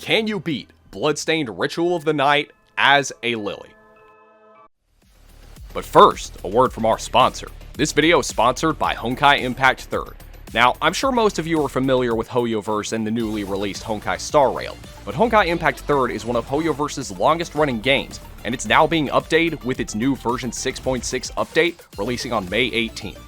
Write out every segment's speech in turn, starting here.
Can you beat Bloodstained Ritual of the Night as a Lili? But first, a word from our sponsor. This video is sponsored by Honkai Impact 3rd. Now, I'm sure most of you are familiar with Hoyoverse and the newly released Honkai Star Rail, but Honkai Impact 3rd is one of Hoyoverse's longest running games, and it's now being updated with its new version 6.6 update releasing on May 18th.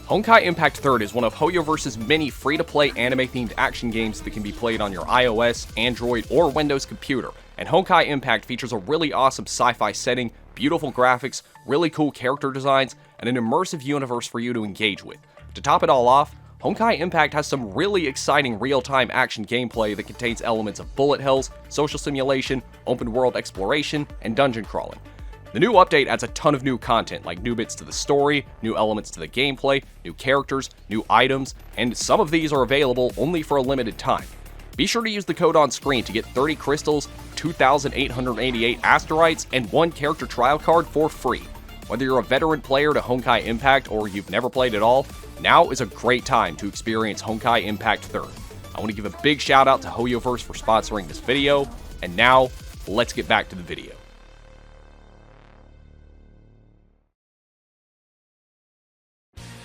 Honkai Impact 3rd is one of Hoyoverse's many free-to-play anime-themed action games that can be played on your iOS, Android, or Windows computer, and Honkai Impact features a really awesome sci-fi setting, beautiful graphics, really cool character designs, and an immersive universe for you to engage with. To top it all off, Honkai Impact has some really exciting real-time action gameplay that contains elements of bullet hells, social simulation, open-world exploration, and dungeon crawling. The new update adds a ton of new content, like new bits to the story, new elements to the gameplay, new characters, new items, and some of these are available only for a limited time. Be sure to use the code on screen to get 30 crystals, 2,888 asteroids, and 1 character trial card for free. Whether you're a veteran player to Honkai Impact or you've never played at all, now is a great time to experience Honkai Impact 3rd. I want to give a big shout out to Hoyoverse for sponsoring this video, and now, let's get back to the video.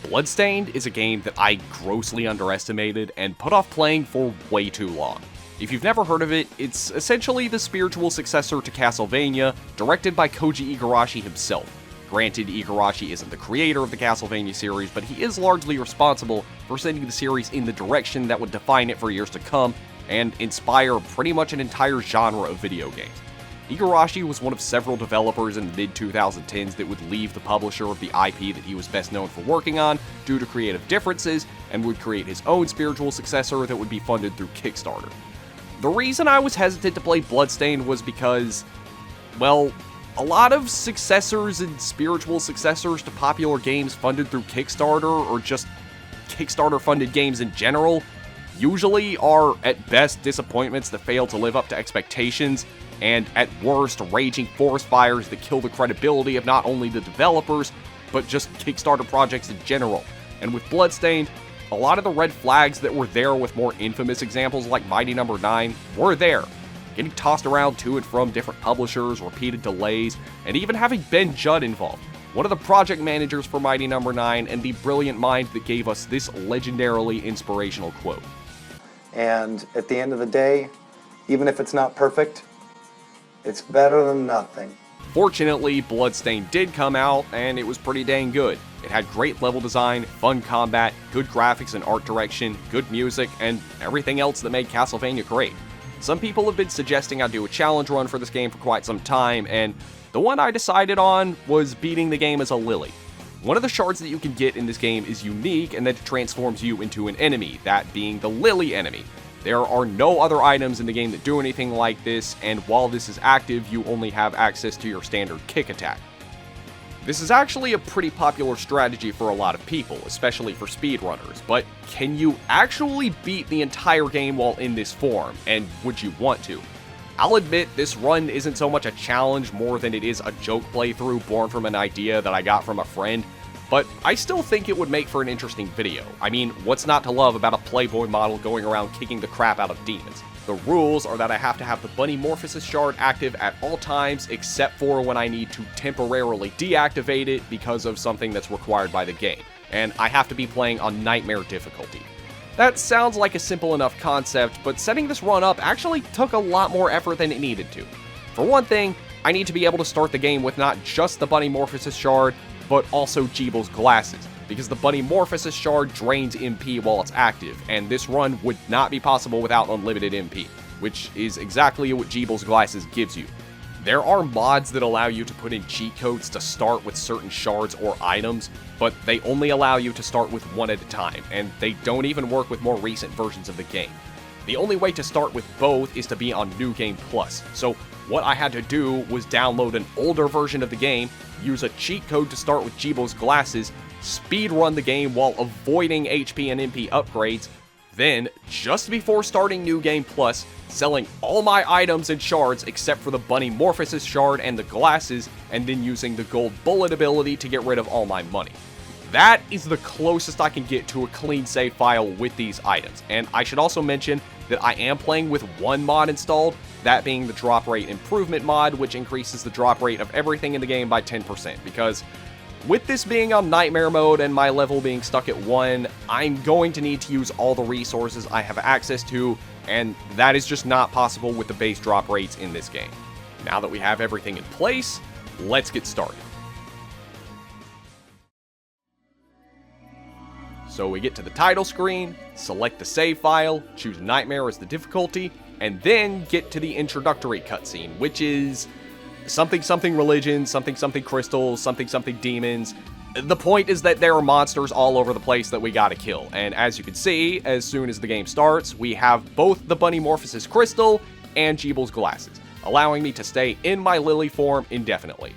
Bloodstained is a game that I grossly underestimated and put off playing for way too long. If you've never heard of it, it's essentially the spiritual successor to Castlevania, directed by Koji Igarashi himself. Granted, Igarashi isn't the creator of the Castlevania series, but he is largely responsible for sending the series in the direction that would define it for years to come, and inspire pretty much an entire genre of video games. Igarashi was one of several developers in the mid-2010s that would leave the publisher of the IP that he was best known for working on due to creative differences, and would create his own spiritual successor that would be funded through Kickstarter. The reason I was hesitant to play Bloodstained was because, well, a lot of successors and spiritual successors to popular games funded through Kickstarter, or just Kickstarter-funded games in general, usually are at best disappointments that fail to live up to expectations, and at worst, raging forest fires that kill the credibility of not only the developers, but just Kickstarter projects in general. And with Bloodstained, a lot of the red flags that were there with more infamous examples like Mighty No. 9 were there. Getting tossed around to and from different publishers, repeated delays, and even having Ben Judd involved, one of the project managers for Mighty No. 9 and the brilliant mind that gave us this legendarily inspirational quote. And at the end of the day, even if it's not perfect, it's better than nothing. Fortunately, Bloodstained did come out, and it was pretty dang good. It had great level design, fun combat, good graphics and art direction, good music, and everything else that made Castlevania great. Some people have been suggesting I do a challenge run for this game for quite some time, and the one I decided on was beating the game as a Lili. One of the shards that you can get in this game is unique, and that it transforms you into an enemy, that being the Lili enemy. There are no other items in the game that do anything like this, and while this is active, you only have access to your standard kick attack. This is actually a pretty popular strategy for a lot of people, especially for speedrunners, but can you actually beat the entire game while in this form, and would you want to? I'll admit this run isn't so much a challenge more than it is a joke playthrough born from an idea that I got from a friend, but I still think it would make for an interesting video. I mean, what's not to love about a Playboy model going around kicking the crap out of demons? The rules are that I have to have the Bunny Morphosis shard active at all times, except for when I need to temporarily deactivate it because of something that's required by the game, and I have to be playing on Nightmare difficulty. That sounds like a simple enough concept, but setting this run up actually took a lot more effort than it needed to. For one thing, I need to be able to start the game with not just the Bunny Morphosis shard, but also Jeeble's glasses, because the Bunny Morphosis shard drains MP while it's active, and this run would not be possible without unlimited MP, which is exactly what Jeeble's glasses gives you. There are mods that allow you to put in cheat codes to start with certain shards or items, but they only allow you to start with one at a time, and they don't even work with more recent versions of the game. The only way to start with both is to be on New Game Plus, so what I had to do was download an older version of the game, use a cheat code to start with Jeeble's glasses, speedrun the game while avoiding HP and MP upgrades, then, just before starting New Game Plus, selling all my items and shards except for the Bunny Morphosis shard and the glasses, and then using the gold bullet ability to get rid of all my money. That is the closest I can get to a clean save file with these items. And I should also mention that I am playing with one mod installed, that being the drop rate improvement mod, which increases the drop rate of everything in the game by 10%, because with this being on nightmare mode and my level being stuck at 1, I'm going to need to use all the resources I have access to, and that is just not possible with the base drop rates in this game. Now that we have everything in place, let's get started. So we get to the title screen, select the save file, choose Nightmare as the difficulty, and then get to the introductory cutscene, which is something something religion, something something crystals, something something demons. The point is that there are monsters all over the place that we gotta kill, and as you can see, as soon as the game starts, we have both the Bunny Morphosis crystal and Jeebel's glasses, allowing me to stay in my Lili form indefinitely.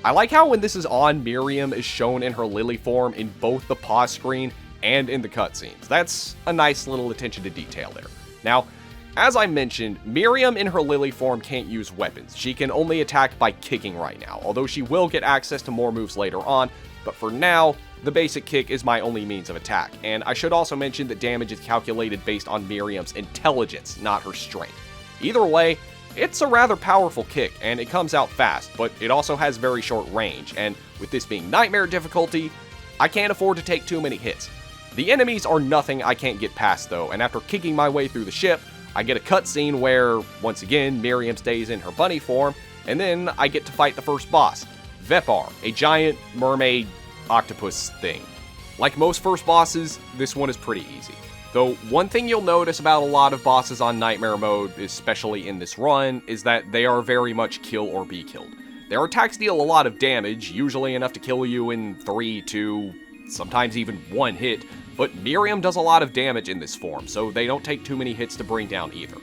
I like how when this is on, Miriam is shown in her Lili form in both the pause screen and in the cutscenes. That's a nice little attention to detail there. Now, as I mentioned, Miriam in her Lili form can't use weapons. She can only attack by kicking right now, although she will get access to more moves later on, but for now, the basic kick is my only means of attack. And I should also mention that damage is calculated based on Miriam's intelligence, not her strength. Either way, it's a rather powerful kick, and it comes out fast, but it also has very short range, and with this being Nightmare difficulty, I can't afford to take too many hits. The enemies are nothing I can't get past though, and after kicking my way through the ship, I get a cutscene where, once again, Miriam stays in her bunny form, and then I get to fight the first boss, Vepar, a giant mermaid octopus thing. Like most first bosses, this one is pretty easy. Though one thing you'll notice about a lot of bosses on Nightmare mode, especially in this run, is that they are very much kill or be killed. Their attacks deal a lot of damage, usually enough to kill you in 3, 2, sometimes even 1 hit, but Miriam does a lot of damage in this form, so they don't take too many hits to bring down either.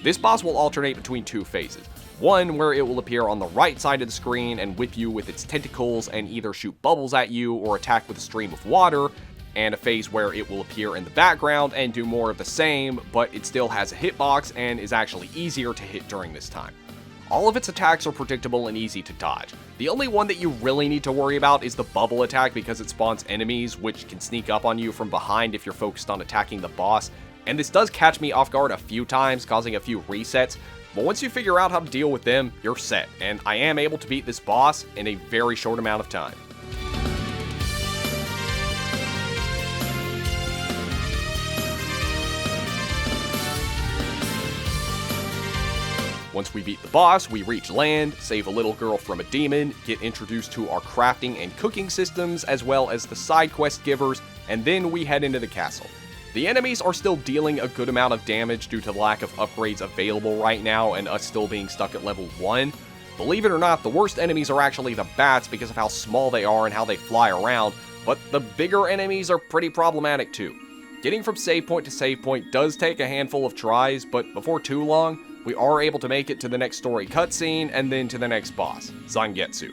This boss will alternate between 2 phases. One where it will appear on the right side of the screen and whip you with its tentacles and either shoot bubbles at you or attack with a stream of water, and a phase where it will appear in the background and do more of the same, but it still has a hitbox and is actually easier to hit during this time. All of its attacks are predictable and easy to dodge. The only one that you really need to worry about is the bubble attack because it spawns enemies which can sneak up on you from behind if you're focused on attacking the boss, and this does catch me off guard a few times, causing a few resets, but once you figure out how to deal with them, you're set, and I am able to beat this boss in a very short amount of time. Once we beat the boss, we reach land, save a little girl from a demon, get introduced to our crafting and cooking systems, as well as the side quest givers, and then we head into the castle. The enemies are still dealing a good amount of damage due to the lack of upgrades available right now and us still being stuck at level 1. Believe it or not, the worst enemies are actually the bats because of how small they are and how they fly around, but the bigger enemies are pretty problematic too. Getting from save point to save point does take a handful of tries, but before too long, we are able to make it to the next story cutscene and then to the next boss, Zangetsu.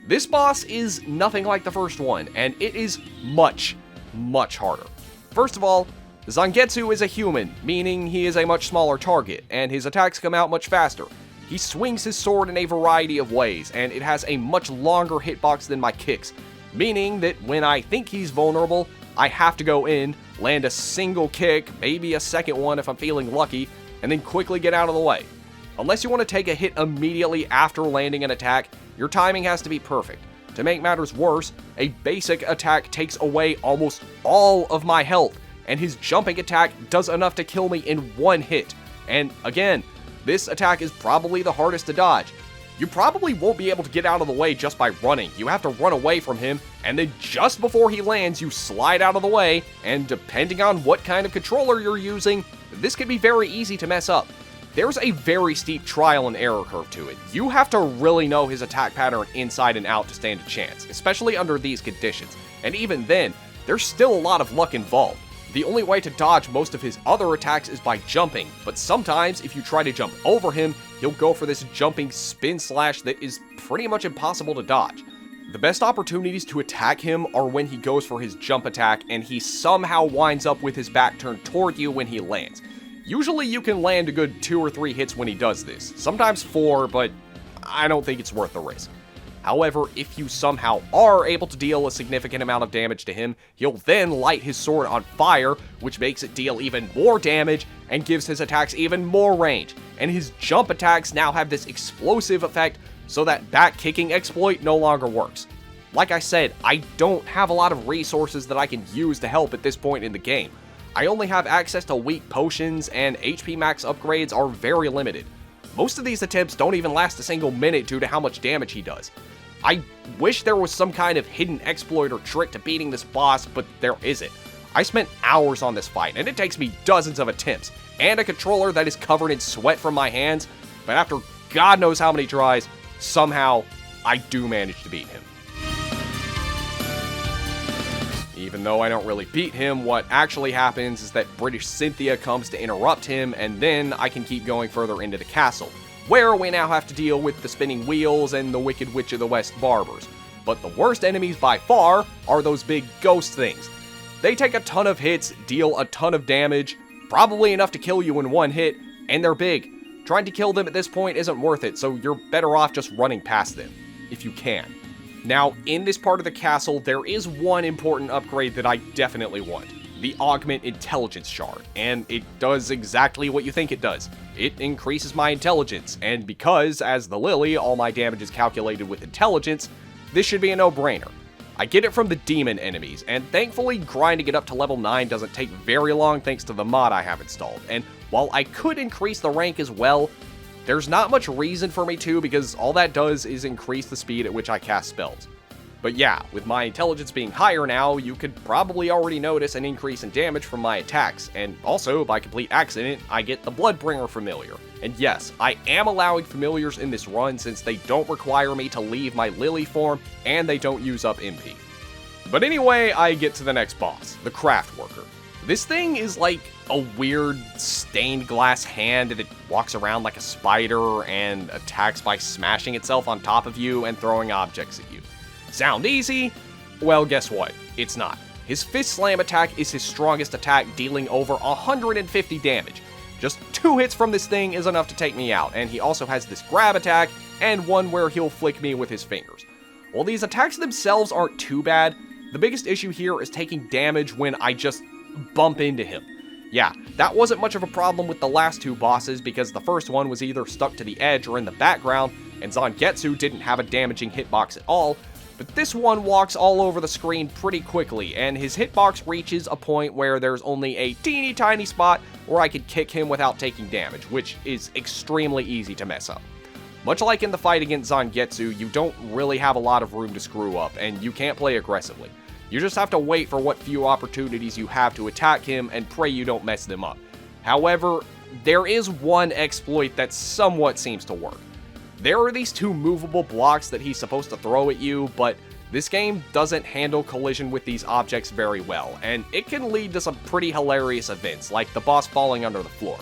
This boss is nothing like the first one, and it is much, much harder. First of all, Zangetsu is a human, meaning he is a much smaller target, and his attacks come out much faster. He swings his sword in a variety of ways, and it has a much longer hitbox than my kicks, meaning that when I think he's vulnerable, I have to go in, land a single kick, maybe a second one if I'm feeling lucky, and then quickly get out of the way. Unless you want to take a hit immediately after landing an attack, your timing has to be perfect. To make matters worse, a basic attack takes away almost all of my health, and his jumping attack does enough to kill me in 1 hit. And again, this attack is probably the hardest to dodge. You probably won't be able to get out of the way just by running. You have to run away from him, and then just before he lands, you slide out of the way, and depending on what kind of controller you're using, this can be very easy to mess up. There's a very steep trial and error curve to it. You have to really know his attack pattern inside and out to stand a chance, especially under these conditions. And even then, there's still a lot of luck involved. The only way to dodge most of his other attacks is by jumping, but sometimes if you try to jump over him, he'll go for this jumping spin slash that is pretty much impossible to dodge. The best opportunities to attack him are when he goes for his jump attack and he somehow winds up with his back turned toward you when he lands. Usually you can land a good 2 or 3 hits when he does this, sometimes 4, but I don't think it's worth the risk. However, if you somehow are able to deal a significant amount of damage to him, he'll then light his sword on fire, which makes it deal even more damage and gives his attacks even more range. And his jump attacks now have this explosive effect, so that back-kicking exploit no longer works. Like I said, I don't have a lot of resources that I can use to help at this point in the game. I only have access to weak potions, and HP max upgrades are very limited. Most of these attempts don't even last a single minute due to how much damage he does. I wish there was some kind of hidden exploit or trick to beating this boss, but there isn't. I spent hours on this fight, and it takes me dozens of attempts, and a controller that is covered in sweat from my hands, but after God knows how many tries, somehow I do manage to beat him. Even though I don't really beat him, what actually happens is that British Cynthia comes to interrupt him, and then I can keep going further into the castle, where we now have to deal with the spinning wheels and the Wicked Witch of the West barbers. But the worst enemies by far are those big ghost things. They take a ton of hits, deal a ton of damage, probably enough to kill you in one hit, and they're big. Trying to kill them at this point isn't worth it, so you're better off just running past them, if you can. Now, in this part of the castle, there is one important upgrade that I definitely want. The Augment Intelligence Shard, and it does exactly what you think it does. It increases my intelligence, and because, as the Lili, all my damage is calculated with intelligence, this should be a no-brainer. I get it from the demon enemies, and thankfully grinding it up to level 9 doesn't take very long thanks to the mod I have installed, and while I could increase the rank as well, there's not much reason for me to because all that does is increase the speed at which I cast spells. But yeah, with my intelligence being higher now, you could probably already notice an increase in damage from my attacks, and also, by complete accident, I get the Bloodbringer familiar. And yes, I am allowing familiars in this run since they don't require me to leave my Lili form, and they don't use up MP. But anyway, I get to the next boss, the Craft Worker. This thing is like a weird stained glass hand that walks around like a spider and attacks by smashing itself on top of you and throwing objects at you. Sound easy? Well, guess what? It's not. His Fist Slam attack is his strongest attack, dealing over 150 damage. Just 2 hits from this thing is enough to take me out, and he also has this grab attack and one where he'll flick me with his fingers. While these attacks themselves aren't too bad, the biggest issue here is taking damage when I just bump into him. Yeah, that wasn't much of a problem with the last 2 bosses because the first one was either stuck to the edge or in the background, and Zangetsu didn't have a damaging hitbox at all, but this one walks all over the screen pretty quickly, and his hitbox reaches a point where there's only a teeny tiny spot where I could kick him without taking damage, which is extremely easy to mess up. Much like in the fight against Zangetsu, you don't really have a lot of room to screw up, and you can't play aggressively. You just have to wait for what few opportunities you have to attack him and pray you don't mess them up. However, there is one exploit that somewhat seems to work. There are these 2 movable blocks that he's supposed to throw at you, but this game doesn't handle collision with these objects very well, and it can lead to some pretty hilarious events, like the boss falling under the floor.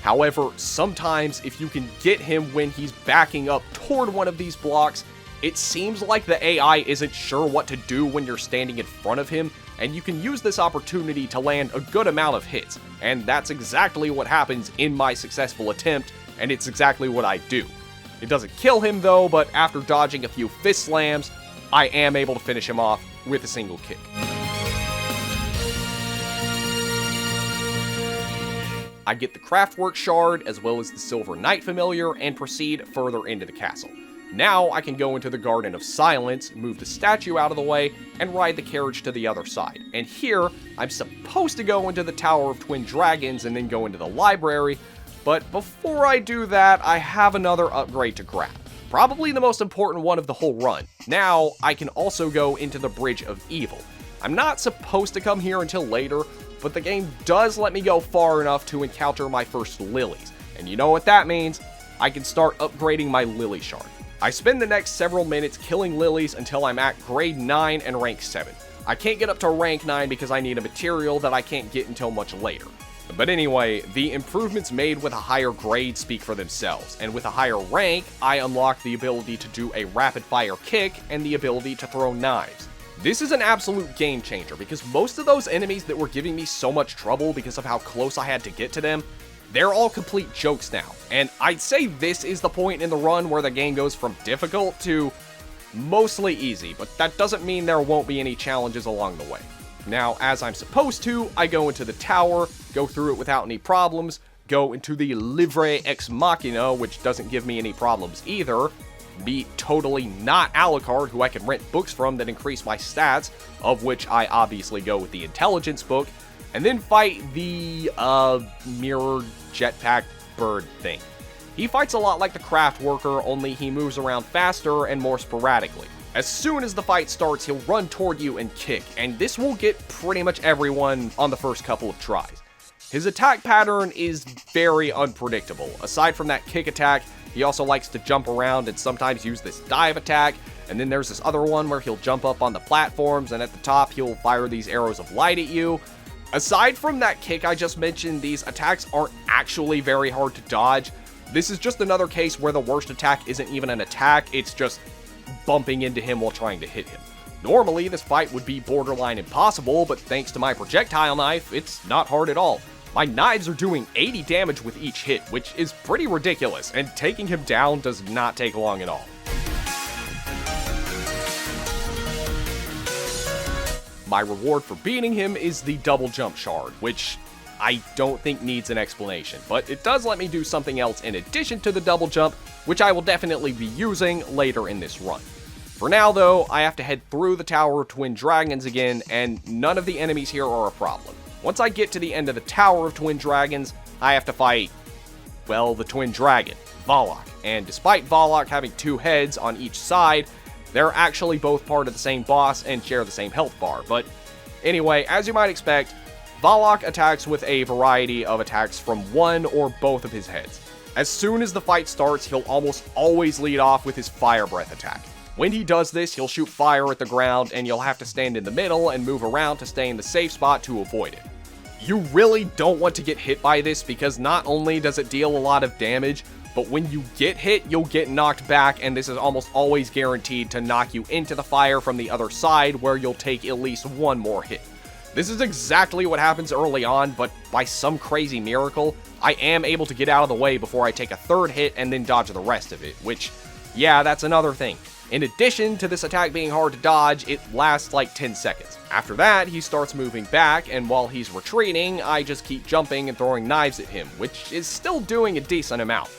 However, sometimes if you can get him when he's backing up toward one of these blocks, it seems like the AI isn't sure what to do when you're standing in front of him, and you can use this opportunity to land a good amount of hits, and that's exactly what happens in my successful attempt, and it's exactly what I do. It doesn't kill him though, but after dodging a few fist slams, I am able to finish him off with a single kick. I get the Craftwork Shard as well as the Silver Knight Familiar and proceed further into the castle. Now I can go into the Garden of Silence, move the statue out of the way, and ride the carriage to the other side. And here, I'm supposed to go into the Tower of Twin Dragons and then go into the library, but before I do that, I have another upgrade to grab. Probably the most important one of the whole run. Now, I can also go into the Bridge of Evil. I'm not supposed to come here until later, but the game does let me go far enough to encounter my first Lilies. And you know what that means? I can start upgrading my Lili Shard. I spend the next several minutes killing Lilies until I'm at grade 9 and rank 7. I can't get up to rank 9 because I need a material that I can't get until much later. But anyway, the improvements made with a higher grade speak for themselves, and with a higher rank, I unlock the ability to do a rapid fire kick and the ability to throw knives. This is an absolute game changer because most of those enemies that were giving me so much trouble because of how close I had to get to them, they're all complete jokes now. And I'd say this is the point in the run where the game goes from difficult to mostly easy, but that doesn't mean there won't be any challenges along the way. Now, as I'm supposed to, I go into the tower, go through it without any problems, go into the Livre Ex Machina, which doesn't give me any problems either, be totally not Alucard, who I can rent books from that increase my stats, of which I obviously go with the Intelligence book, and then fight the, mirror jetpack bird thing. He fights a lot like the Craft Worker, only he moves around faster and more sporadically. As soon as the fight starts, he'll run toward you and kick, and this will get pretty much everyone on the first couple of tries. His attack pattern is very unpredictable. Aside from that kick attack, he also likes to jump around and sometimes use this dive attack, and then there's this other one where he'll jump up on the platforms, and at the top he'll fire these arrows of light at you. Aside from that kick I just mentioned, these attacks aren't actually very hard to dodge. This is just another case where the worst attack isn't even an attack, it's just bumping into him while trying to hit him. Normally, this fight would be borderline impossible, but thanks to my projectile knife, it's not hard at all. My knives are doing 80 damage with each hit, which is pretty ridiculous, and taking him down does not take long at all. My reward for beating him is the double jump shard, which I don't think needs an explanation, but it does let me do something else in addition to the double jump, which I will definitely be using later in this run. For now though, I have to head through the Tower of Twin Dragons again, and none of the enemies here are a problem. Once I get to the end of the Tower of Twin Dragons, I have to fight, well, the Twin Dragon, Valak, and despite Valak having two heads on each side, they're actually both part of the same boss and share the same health bar. But anyway, as you might expect, Valak attacks with a variety of attacks from one or both of his heads. As soon as the fight starts, he'll almost always lead off with his Fire Breath attack. When he does this, he'll shoot fire at the ground, and you'll have to stand in the middle and move around to stay in the safe spot to avoid it. You really don't want to get hit by this because not only does it deal a lot of damage, but when you get hit, you'll get knocked back, and this is almost always guaranteed to knock you into the fire from the other side, where you'll take at least one more hit. This is exactly what happens early on, but by some crazy miracle, I am able to get out of the way before I take a third hit and then dodge the rest of it, which, yeah, that's another thing. In addition to this attack being hard to dodge, it lasts like 10 seconds. After that, he starts moving back, and while he's retreating, I just keep jumping and throwing knives at him, which is still doing a decent amount.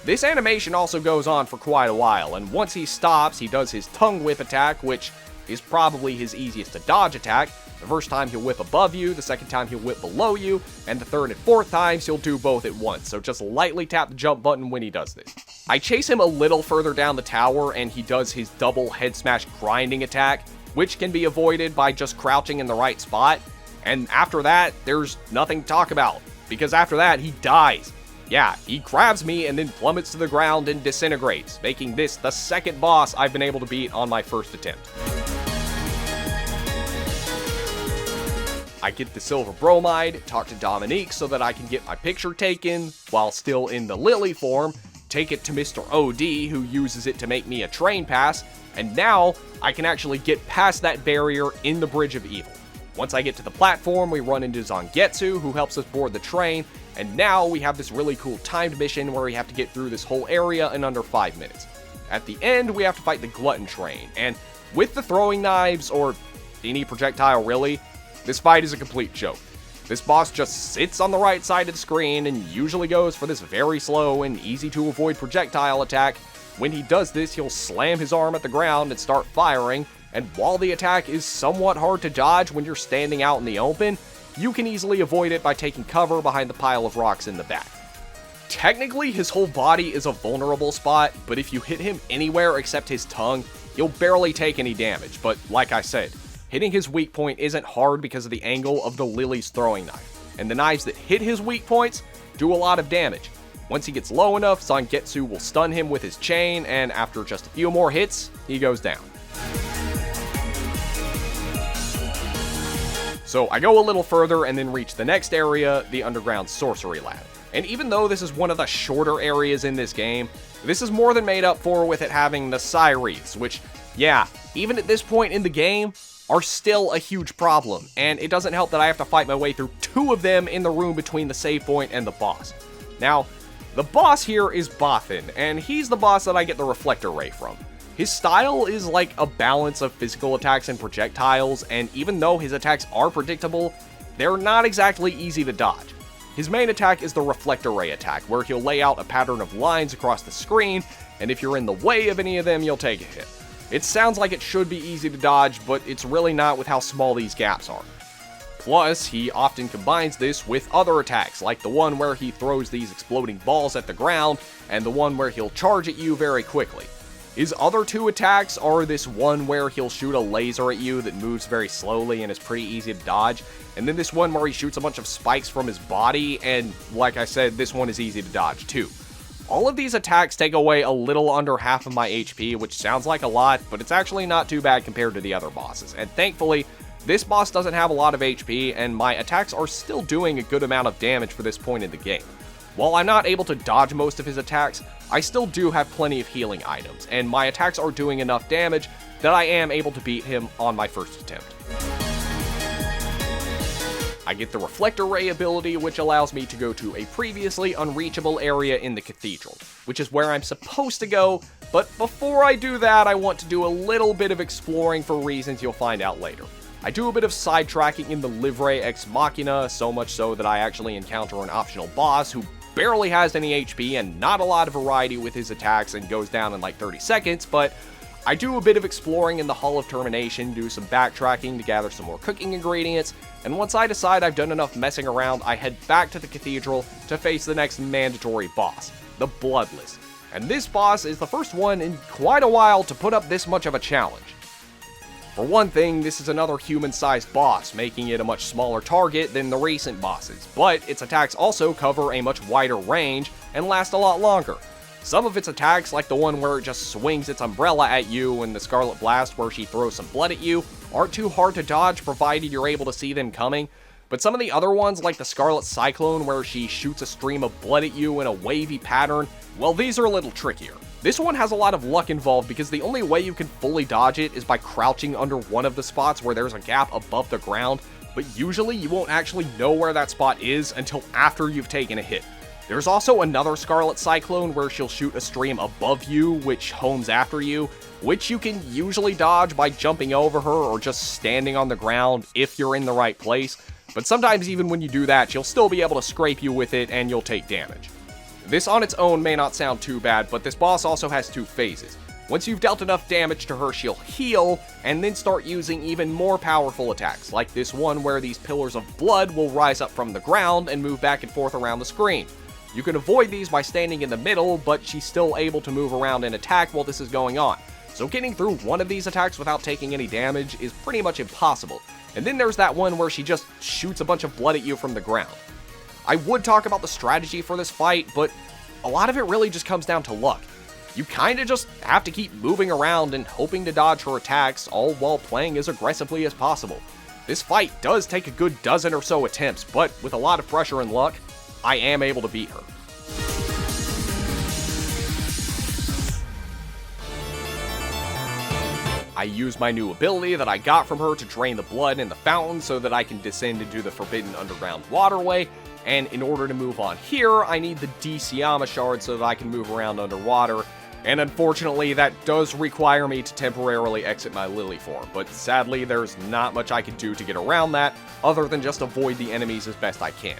This animation also goes on for quite a while, and once he stops, he does his tongue whip attack, which is probably his easiest to dodge attack. The first time he'll whip above you, the second time he'll whip below you, and the third and fourth times he'll do both at once, so just lightly tap the jump button when he does this. I chase him a little further down the tower, and he does his double head smash grinding attack, which can be avoided by just crouching in the right spot, and after that, there's nothing to talk about, because after that, he dies. Yeah, he grabs me and then plummets to the ground and disintegrates, making this the second boss I've been able to beat on my first attempt. I get the silver bromide, talk to Dominique so that I can get my picture taken while still in the Lili form, take it to Mr. OD who uses it to make me a train pass, and now I can actually get past that barrier in the Bridge of Evil. Once I get to the platform, we run into Zangetsu who helps us board the train, and now we have this really cool timed mission where we have to get through this whole area in under 5 minutes. At the end, we have to fight the Glutton Train, and with the throwing knives, or any projectile really, this fight is a complete joke. This boss just sits on the right side of the screen and usually goes for this very slow and easy to avoid projectile attack. When he does this, he'll slam his arm at the ground and start firing, and while the attack is somewhat hard to dodge when you're standing out in the open, you can easily avoid it by taking cover behind the pile of rocks in the back. Technically, his whole body is a vulnerable spot, but if you hit him anywhere except his tongue, you'll barely take any damage, but like I said, hitting his weak point isn't hard because of the angle of the Lili's throwing knife, and the knives that hit his weak points do a lot of damage. Once he gets low enough, Zangetsu will stun him with his chain, and after just a few more hits, he goes down. So I go a little further and then reach the next area, the Underground Sorcery Lab. And even though this is one of the shorter areas in this game, this is more than made up for with it having the Psy Wreaths, which, yeah, even at this point in the game, are still a huge problem, and it doesn't help that I have to fight my way through 2 of them in the room between the save point and the boss. Now, the boss here is Bothan, and he's the boss that I get the Reflector Ray from. His style is like a balance of physical attacks and projectiles, and even though his attacks are predictable, they're not exactly easy to dodge. His main attack is the reflector ray attack, where he'll lay out a pattern of lines across the screen, and if you're in the way of any of them, you'll take a hit. It sounds like it should be easy to dodge, but it's really not with how small these gaps are. Plus, he often combines this with other attacks, like the one where he throws these exploding balls at the ground, and the one where he'll charge at you very quickly. His other two attacks are this one where he'll shoot a laser at you that moves very slowly and is pretty easy to dodge, and then this one where he shoots a bunch of spikes from his body, and like I said, this one is easy to dodge too. All of these attacks take away a little under half of my HP, which sounds like a lot, but it's actually not too bad compared to the other bosses, and thankfully, this boss doesn't have a lot of HP, and my attacks are still doing a good amount of damage for this point in the game. While I'm not able to dodge most of his attacks, I still do have plenty of healing items, and my attacks are doing enough damage that I am able to beat him on my first attempt. I get the Reflector Ray ability, which allows me to go to a previously unreachable area in the cathedral, which is where I'm supposed to go, but before I do that, I want to do a little bit of exploring for reasons you'll find out later. I do a bit of sidetracking in the Livre Ex Machina, so much so that I actually encounter an optional boss who barely has any HP and not a lot of variety with his attacks and goes down in like 30 seconds, but I do a bit of exploring in the Hall of Termination, do some backtracking to gather some more cooking ingredients, and once I decide I've done enough messing around, I head back to the cathedral to face the next mandatory boss, the Bloodless. And this boss is the first one in quite a while to put up this much of a challenge. For one thing, this is another human-sized boss, making it a much smaller target than the recent bosses, but its attacks also cover a much wider range and last a lot longer. Some of its attacks, like the one where it just swings its umbrella at you and the Scarlet Blast where she throws some blood at you, aren't too hard to dodge provided you're able to see them coming, but some of the other ones, like the Scarlet Cyclone where she shoots a stream of blood at you in a wavy pattern, well, these are a little trickier. This one has a lot of luck involved because the only way you can fully dodge it is by crouching under one of the spots where there's a gap above the ground, but usually you won't actually know where that spot is until after you've taken a hit. There's also another Scarlet Cyclone where she'll shoot a stream above you, which homes after you, which you can usually dodge by jumping over her or just standing on the ground if you're in the right place, but sometimes even when you do that, she'll still be able to scrape you with it and you'll take damage. This on its own may not sound too bad, but this boss also has two phases. Once you've dealt enough damage to her, she'll heal, and then start using even more powerful attacks, like this one where these pillars of blood will rise up from the ground and move back and forth around the screen. You can avoid these by standing in the middle, but she's still able to move around and attack while this is going on. So getting through one of these attacks without taking any damage is pretty much impossible. And then there's that one where she just shoots a bunch of blood at you from the ground. I would talk about the strategy for this fight, but a lot of it really just comes down to luck. You kinda just have to keep moving around and hoping to dodge her attacks, all while playing as aggressively as possible. This fight does take a good dozen or so attempts, but with a lot of pressure and luck, I am able to beat her. I use my new ability that I got from her to drain the blood in the fountain so that I can descend into the forbidden underground waterway, and in order to move on here, I need the DCyama shard so that I can move around underwater, and unfortunately that does require me to temporarily exit my Lili form, but sadly there's not much I can do to get around that, other than just avoid the enemies as best I can.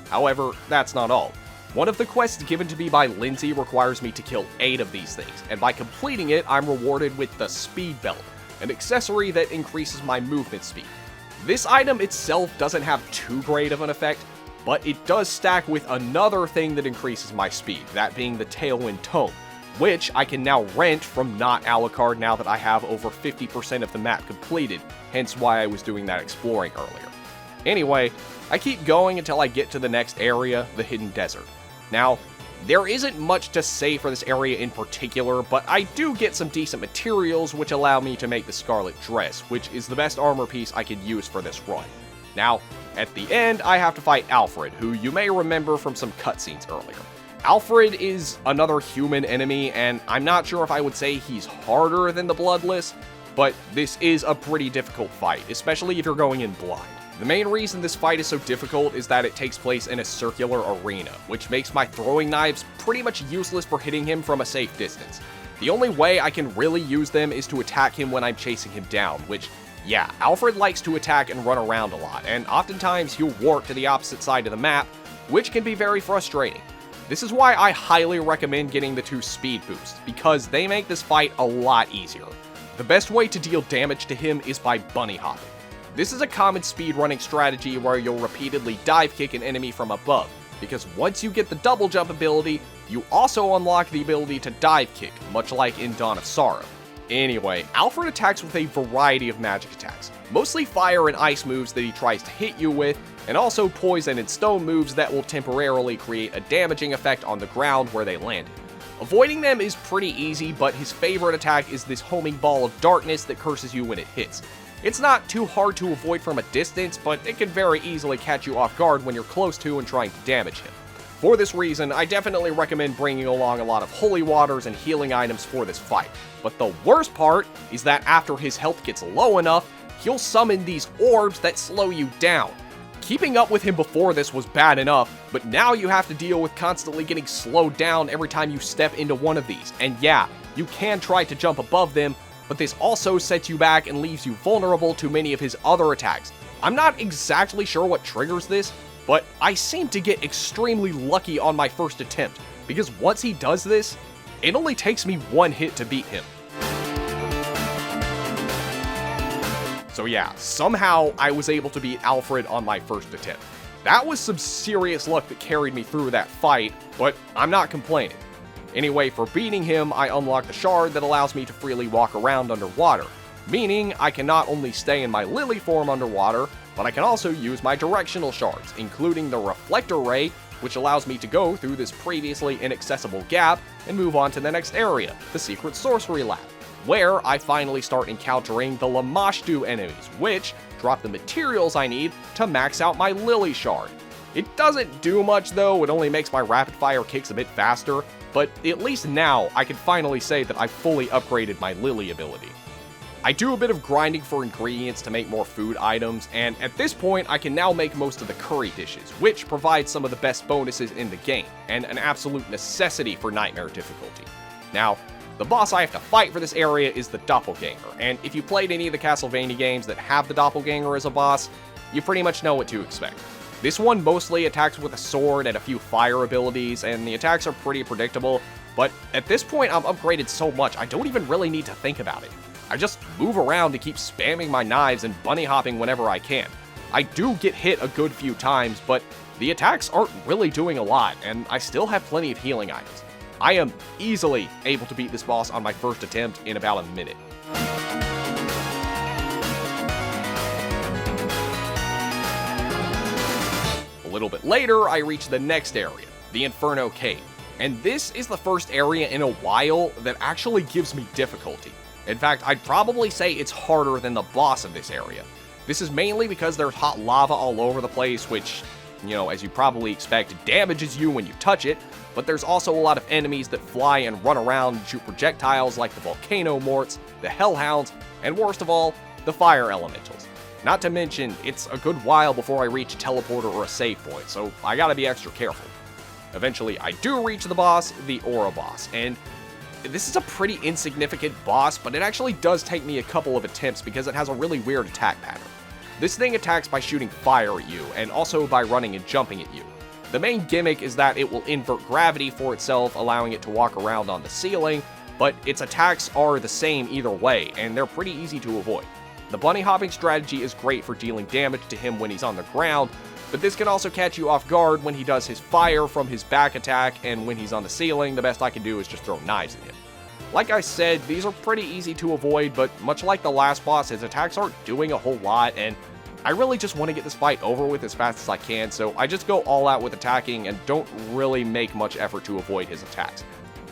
However, that's not all. One of the quests given to me by Lindsay requires me to kill 8 of these things, and by completing it, I'm rewarded with the Speed Belt, an accessory that increases my movement speed. This item itself doesn't have too great of an effect, but it does stack with another thing that increases my speed, that being the Tailwind Tome, which I can now rent from not Alucard now that I have over 50% of the map completed, hence why I was doing that exploring earlier. Anyway, I keep going until I get to the next area, the Hidden Desert. Now, there isn't much to say for this area in particular, but I do get some decent materials which allow me to make the Scarlet Dress, which is the best armor piece I could use for this run. Now, at the end, I have to fight Alfred, who you may remember from some cutscenes earlier. Alfred is another human enemy, and I'm not sure if I would say he's harder than the Bloodless, but this is a pretty difficult fight, especially if you're going in blind. The main reason this fight is so difficult is that it takes place in a circular arena, which makes my throwing knives pretty much useless for hitting him from a safe distance. The only way I can really use them is to attack him when I'm chasing him down, which, yeah, Alfred likes to attack and run around a lot, and oftentimes he'll warp to the opposite side of the map, which can be very frustrating. This is why I highly recommend getting the 2 speed boosts, because they make this fight a lot easier. The best way to deal damage to him is by bunny hopping. This is a common speedrunning strategy where you'll repeatedly dive kick an enemy from above, because once you get the double jump ability, you also unlock the ability to dive kick, much like in Dawn of Sorrow. Anyway, Alfred attacks with a variety of magic attacks, mostly fire and ice moves that he tries to hit you with, and also poison and stone moves that will temporarily create a damaging effect on the ground where they landed. Avoiding them is pretty easy, but his favorite attack is this homing ball of darkness that curses you when it hits. It's not too hard to avoid from a distance, but it can very easily catch you off guard when you're close to and trying to damage him. For this reason, I definitely recommend bringing along a lot of holy waters and healing items for this fight. But the worst part is that after his health gets low enough, he'll summon these orbs that slow you down. Keeping up with him before this was bad enough, but now you have to deal with constantly getting slowed down every time you step into one of these. And yeah, you can try to jump above them, but this also sets you back and leaves you vulnerable to many of his other attacks. I'm not exactly sure what triggers this, but I seem to get extremely lucky on my first attempt, because once he does this, it only takes me 1 hit to beat him. So yeah, somehow I was able to beat Alfred on my first attempt. That was some serious luck that carried me through that fight, but I'm not complaining. Anyway, for beating him, I unlocked a shard that allows me to freely walk around underwater, meaning I can not only stay in my Lili form underwater, but I can also use my directional shards, including the Reflector Ray, which allows me to go through this previously inaccessible gap and move on to the next area, the Secret Sorcery Lab, where I finally start encountering the Lamashtu enemies, which drop the materials I need to max out my Lili shard. It doesn't do much though, it only makes my rapid fire kicks a bit faster, but at least now I can finally say that I've fully upgraded my Lili ability. I do a bit of grinding for ingredients to make more food items, and at this point I can now make most of the curry dishes, which provides some of the best bonuses in the game, and an absolute necessity for Nightmare difficulty. Now, the boss I have to fight for this area is the Doppelganger, and if you played any of the Castlevania games that have the Doppelganger as a boss, you pretty much know what to expect. This one mostly attacks with a sword and a few fire abilities, and the attacks are pretty predictable, but at this point I'm upgraded so much I don't even really need to think about it. I just move around to keep spamming my knives and bunny hopping whenever I can. I do get hit a good few times, but the attacks aren't really doing a lot, and I still have plenty of healing items. I am easily able to beat this boss on my first attempt in about a minute. A little bit later, I reach the next area, the Inferno Cave, and this is the first area in a while that actually gives me difficulty. In fact, I'd probably say it's harder than the boss of this area. This is mainly because there's hot lava all over the place, which, as you probably expect, damages you when you touch it, but there's also a lot of enemies that fly and run around and shoot projectiles like the Volcano Morts, the Hellhounds, and worst of all, the Fire Elementals. Not to mention, it's a good while before I reach a teleporter or a save point, so I gotta be extra careful. Eventually, I do reach the boss, the Aura boss, and this is a pretty insignificant boss, but it actually does take me a couple of attempts because it has a really weird attack pattern. This thing attacks by shooting fire at you, and also by running and jumping at you. The main gimmick is that it will invert gravity for itself, allowing it to walk around on the ceiling, but its attacks are the same either way, and they're pretty easy to avoid. The bunny hopping strategy is great for dealing damage to him when he's on the ground, but this can also catch you off guard when he does his fire from his back attack, and when he's on the ceiling, the best I can do is just throw knives at him. Like I said, these are pretty easy to avoid, but much like the last boss, his attacks aren't doing a whole lot, and I really just want to get this fight over with as fast as I can, so I just go all out with attacking and don't really make much effort to avoid his attacks.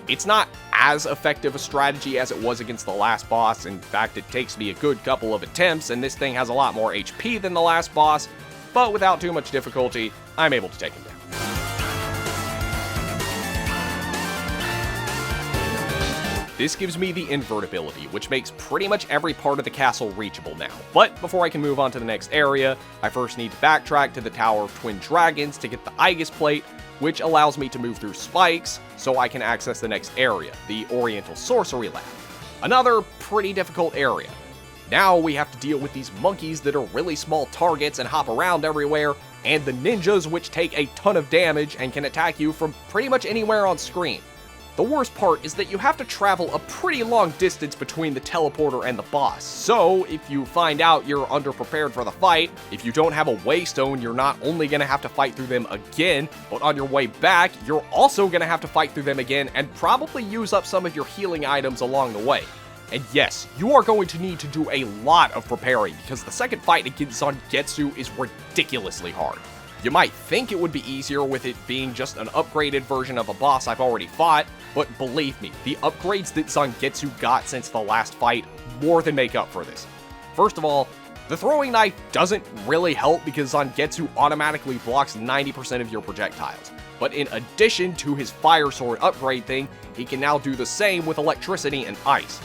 It's not as effective a strategy as it was against the last boss. In fact, it takes me a good couple of attempts, and this thing has a lot more HP than the last boss, but without too much difficulty, I'm able to take him down. This gives me the invert ability, which makes pretty much every part of the castle reachable now. But before I can move on to the next area, I first need to backtrack to the Tower of Twin Dragons to get the Aegis Plate, which allows me to move through spikes so I can access the next area, the Oriental Sorcery Lab. Another pretty difficult area. Now we have to deal with these monkeys that are really small targets and hop around everywhere, and the ninjas which take a ton of damage and can attack you from pretty much anywhere on screen. The worst part is that you have to travel a pretty long distance between the teleporter and the boss, so if you find out you're underprepared for the fight, if you don't have a waystone, you're not only going to have to fight through them again, but on your way back, you're also going to have to fight through them again and probably use up some of your healing items along the way. And yes, you are going to need to do a lot of preparing because the second fight against Zangetsu is ridiculously hard. You might think it would be easier with it being just an upgraded version of a boss I've already fought, but believe me, the upgrades that Zangetsu got since the last fight more than make up for this. First of all, the throwing knife doesn't really help because Zangetsu automatically blocks 90% of your projectiles. But in addition to his fire sword upgrade thing, he can now do the same with electricity and ice.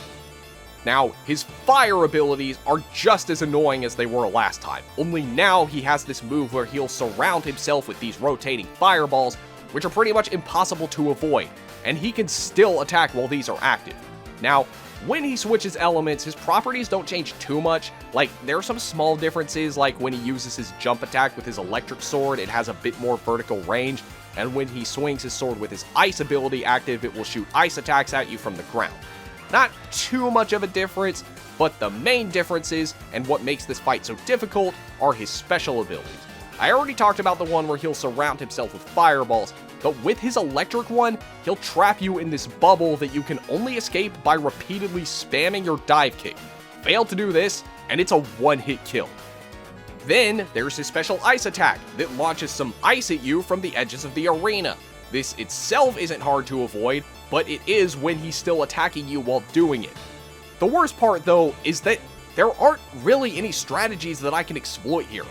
Now, his fire abilities are just as annoying as they were last time, only now he has this move where he'll surround himself with these rotating fireballs, which are pretty much impossible to avoid, and he can still attack while these are active. Now, when he switches elements, his properties don't change too much. Like, there are some small differences, like when he uses his jump attack with his electric sword, it has a bit more vertical range, and when he swings his sword with his ice ability active, it will shoot ice attacks at you from the ground. Not too much of a difference, but the main differences and what makes this fight so difficult are his special abilities. I already talked about the one where he'll surround himself with fireballs, but with his electric one, he'll trap you in this bubble that you can only escape by repeatedly spamming your dive kick. Fail to do this, and it's a one-hit kill. Then there's his special ice attack that launches some ice at you from the edges of the arena. This itself isn't hard to avoid, but it is when he's still attacking you while doing it. The worst part though is that there aren't really any strategies that I can exploit here.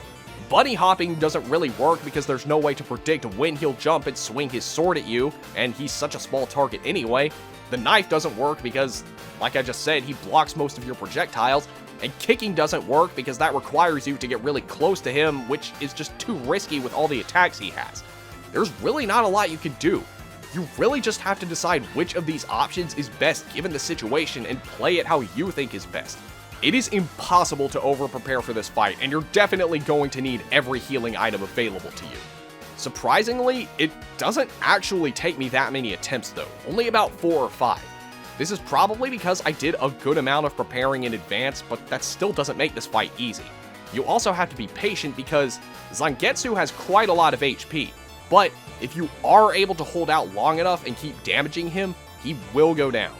Bunny hopping doesn't really work because there's no way to predict when he'll jump and swing his sword at you, and he's such a small target anyway. The knife doesn't work because, like I just said, he blocks most of your projectiles, and kicking doesn't work because that requires you to get really close to him, which is just too risky with all the attacks he has. There's really not a lot you can do. You really just have to decide which of these options is best given the situation and play it how you think is best. It is impossible to over-prepare for this fight, and you're definitely going to need every healing item available to you. Surprisingly, it doesn't actually take me that many attempts though, only about 4 or 5. This is probably because I did a good amount of preparing in advance, but that still doesn't make this fight easy. You also have to be patient because Zangetsu has quite a lot of HP, but if you are able to hold out long enough and keep damaging him, he will go down.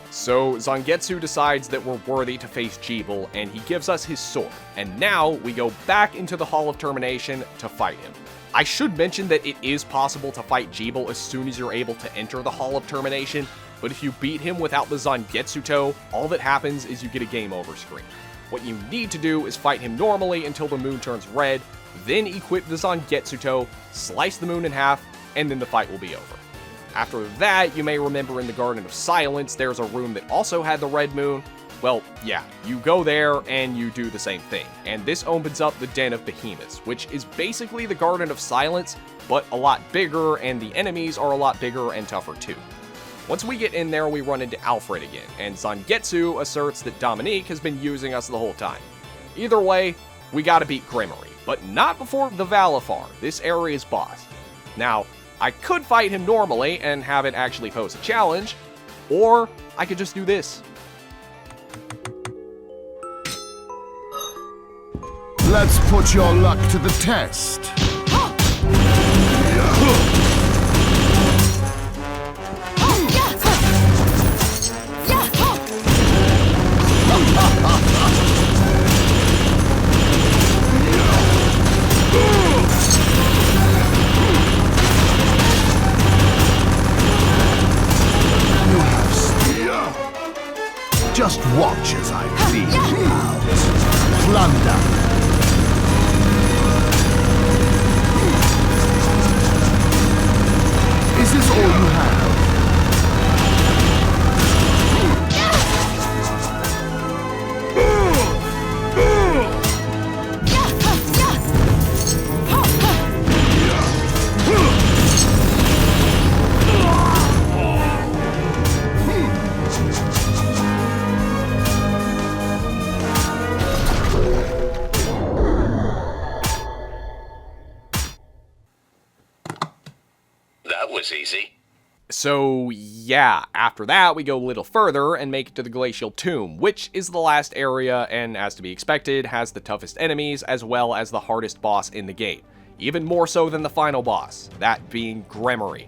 So Zangetsu decides that we're worthy to face Jeeble, and he gives us his sword. And now we go back into the Hall of Termination to fight him. I should mention that it is possible to fight Jeeble as soon as you're able to enter the Hall of Termination, but if you beat him without the Zangetsu toe, all that happens is you get a game over screen. What you need to do is fight him normally until the moon turns red, then equip the Zangetsu toe, slice the moon in half, and then the fight will be over. After that, you may remember in the Garden of Silence, there's a room that also had the red moon. Well, yeah, you go there and you do the same thing. And this opens up the Den of Behemoths, which is basically the Garden of Silence, but a lot bigger, and the enemies are a lot bigger and tougher too. Once we get in there, we run into Alfred again, and Zangetsu asserts that Dominique has been using us the whole time. Either way, we gotta beat Gremory, but not before the Valifar, this area's boss. Now, I could fight him normally and have it actually pose a challenge, or I could just do this. Let's put your luck to the test. Just watch as I deal out. Plunder. was easy. So yeah, after that we go a little further and make it to the Glacial Tomb, which is the last area and, as to be expected, has the toughest enemies as well as the hardest boss in the game. Even more so than the final boss, that being Gremory.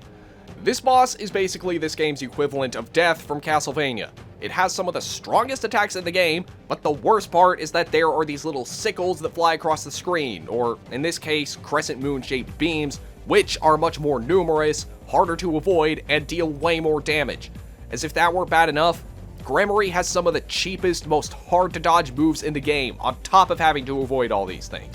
This boss is basically this game's equivalent of Death from Castlevania. It has some of the strongest attacks in the game, but the worst part is that there are these little sickles that fly across the screen, or in this case, crescent moon-shaped beams, which are much more numerous, harder to avoid, and deal way more damage. As if that weren't bad enough, Gremory has some of the cheapest, most hard-to-dodge moves in the game, on top of having to avoid all these things.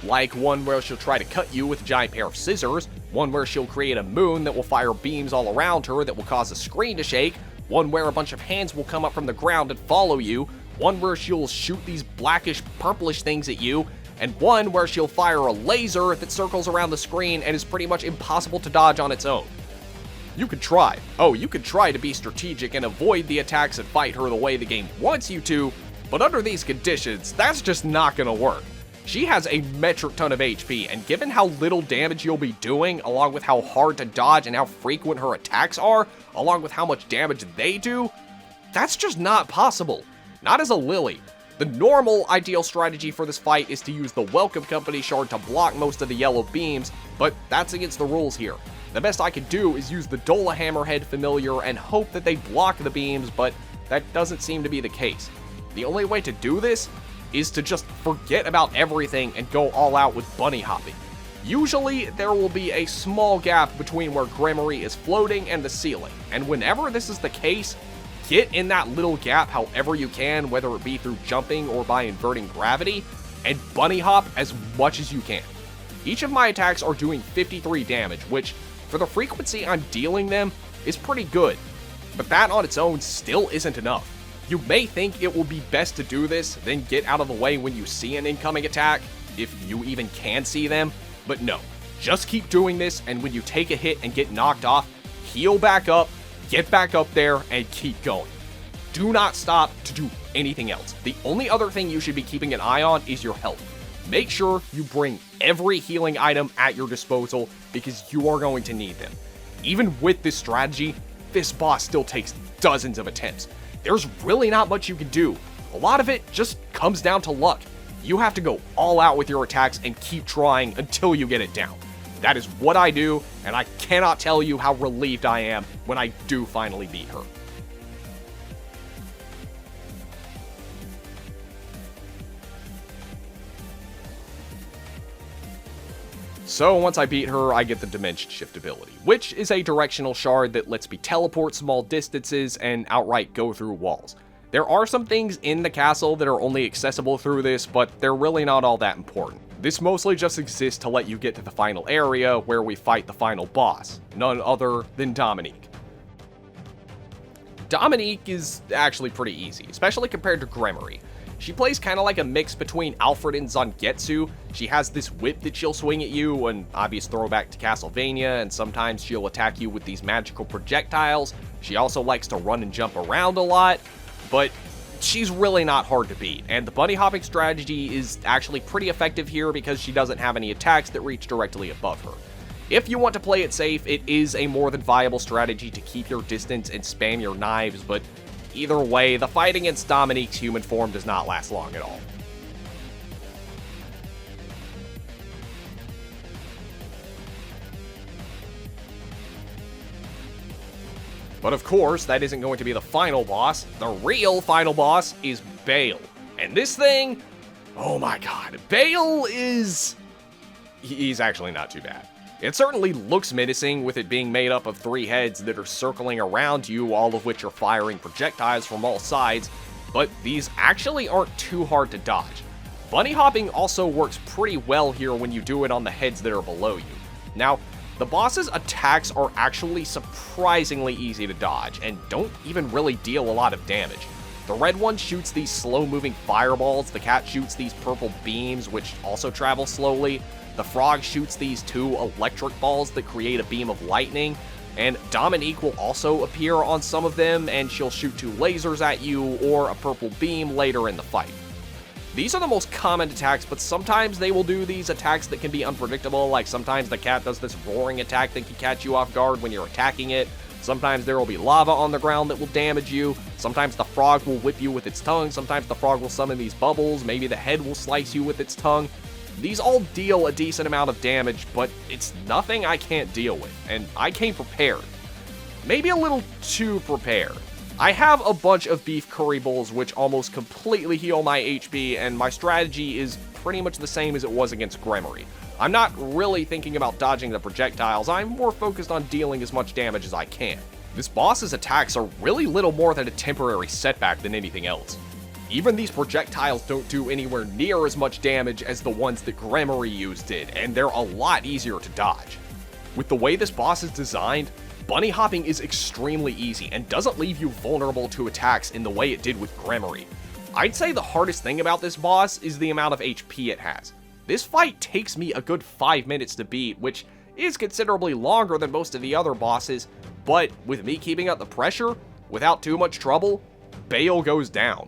Like one where she'll try to cut you with a giant pair of scissors, one where she'll create a moon that will fire beams all around her that will cause the screen to shake, one where a bunch of hands will come up from the ground and follow you, one where she'll shoot these blackish, purplish things at you, and one where she'll fire a laser that circles around the screen and is pretty much impossible to dodge on its own. You could try. Oh, you could try to be strategic and avoid the attacks and fight her the way the game wants you to, but under these conditions, that's just not gonna work. She has a metric ton of HP, and given how little damage you'll be doing, along with how hard to dodge and how frequent her attacks are, along with how much damage they do, that's just not possible. Not as a Lili. The normal ideal strategy for this fight is to use the Welcome Company shard to block most of the yellow beams, but that's against the rules here. The best I could do is use the Dola Hammerhead familiar and hope that they block the beams, but that doesn't seem to be the case. The only way to do this is to just forget about everything and go all out with bunny hopping. Usually, there will be a small gap between where Gremory is floating and the ceiling, and whenever this is the case, get in that little gap however you can, whether it be through jumping or by inverting gravity, and bunny hop as much as you can. Each of my attacks are doing 53 damage, which, for the frequency I'm dealing them, is pretty good, but that on its own still isn't enough. You may think it will be best to do this, then get out of the way when you see an incoming attack, if you even can see them, but no. Just keep doing this, and when you take a hit and get knocked off, heal back up, get back up there, and keep going. Do not stop to do anything else. The only other thing you should be keeping an eye on is your health. Make sure you bring every healing item at your disposal, because you are going to need them. Even with this strategy, this boss still takes dozens of attempts. There's really not much you can do. A lot of it just comes down to luck. You have to go all out with your attacks and keep trying until you get it down. That is what I do, and I cannot tell you how relieved I am when I do finally beat her. So once I beat her, I get the Dimension Shift ability, which is a directional shard that lets me teleport small distances and outright go through walls. There are some things in the castle that are only accessible through this, but they're really not all that important. This mostly just exists to let you get to the final area where we fight the final boss, none other than Dominique. Dominique is actually pretty easy, especially compared to Gremory. She plays kind of like a mix between Alfred and Zangetsu. She has this whip that she'll swing at you, an obvious throwback to Castlevania, and sometimes she'll attack you with these magical projectiles. She also likes to run and jump around a lot, but she's really not hard to beat, and the bunny hopping strategy is actually pretty effective here because she doesn't have any attacks that reach directly above her. If you want to play it safe, it is a more than viable strategy to keep your distance and spam your knives, but either way, the fight against Dominique's human form does not last long at all. But of course, that isn't going to be the final boss. The real final boss is Bale. And this thing, oh my god, Bale is... he's actually not too bad. It certainly looks menacing, with it being made up of 3 heads that are circling around you, all of which are firing projectiles from all sides, but these actually aren't too hard to dodge. Bunny hopping also works pretty well here when you do it on the heads that are below you. Now, the boss's attacks are actually surprisingly easy to dodge, and don't even really deal a lot of damage. The red one shoots these slow-moving fireballs, the cat shoots these purple beams, which also travel slowly, the frog shoots these 2 electric balls that create a beam of lightning, and Dominique will also appear on some of them, and she'll shoot 2 lasers at you or a purple beam later in the fight. These are the most common attacks, but sometimes they will do these attacks that can be unpredictable, like sometimes the cat does this roaring attack that can catch you off guard when you're attacking it. Sometimes there will be lava on the ground that will damage you. Sometimes the frog will whip you with its tongue. Sometimes the frog will summon these bubbles. Maybe the head will slice you with its tongue. These all deal a decent amount of damage, but it's nothing I can't deal with, and I came prepared. Maybe a little too prepared. I have a bunch of beef curry bowls which almost completely heal my HP, and my strategy is pretty much the same as it was against Gremory. I'm not really thinking about dodging the projectiles, I'm more focused on dealing as much damage as I can. This boss's attacks are really little more than a temporary setback than anything else. Even these projectiles don't do anywhere near as much damage as the ones that Gremory used did, and they're a lot easier to dodge. With the way this boss is designed, bunny hopping is extremely easy and doesn't leave you vulnerable to attacks in the way it did with Gremory. I'd say the hardest thing about this boss is the amount of HP it has. This fight takes me a good 5 minutes to beat, which is considerably longer than most of the other bosses, but with me keeping up the pressure, without too much trouble, Bale goes down.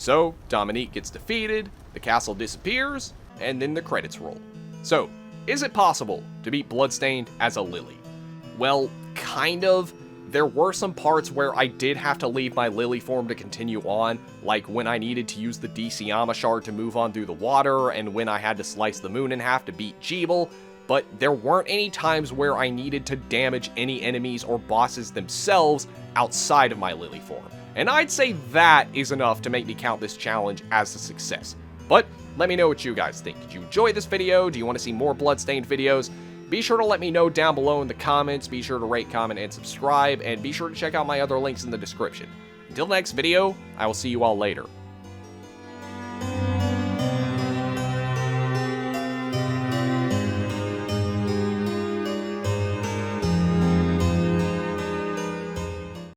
So, Dominique gets defeated, the castle disappears, and then the credits roll. So, is it possible to beat Bloodstained as a Lili? Well, kind of. There were some parts where I did have to leave my Lili form to continue on, like when I needed to use the DCyama shard to move on through the water, and when I had to slice the moon in half to beat Jeeble, but there weren't any times where I needed to damage any enemies or bosses themselves outside of my Lili form. And I'd say that is enough to make me count this challenge as a success. But let me know what you guys think. Did you enjoy this video? Do you want to see more Bloodstained videos? Be sure to let me know down below in the comments. Be sure to rate, comment, and subscribe. And be sure to check out my other links in the description. Until next video, I will see you all later.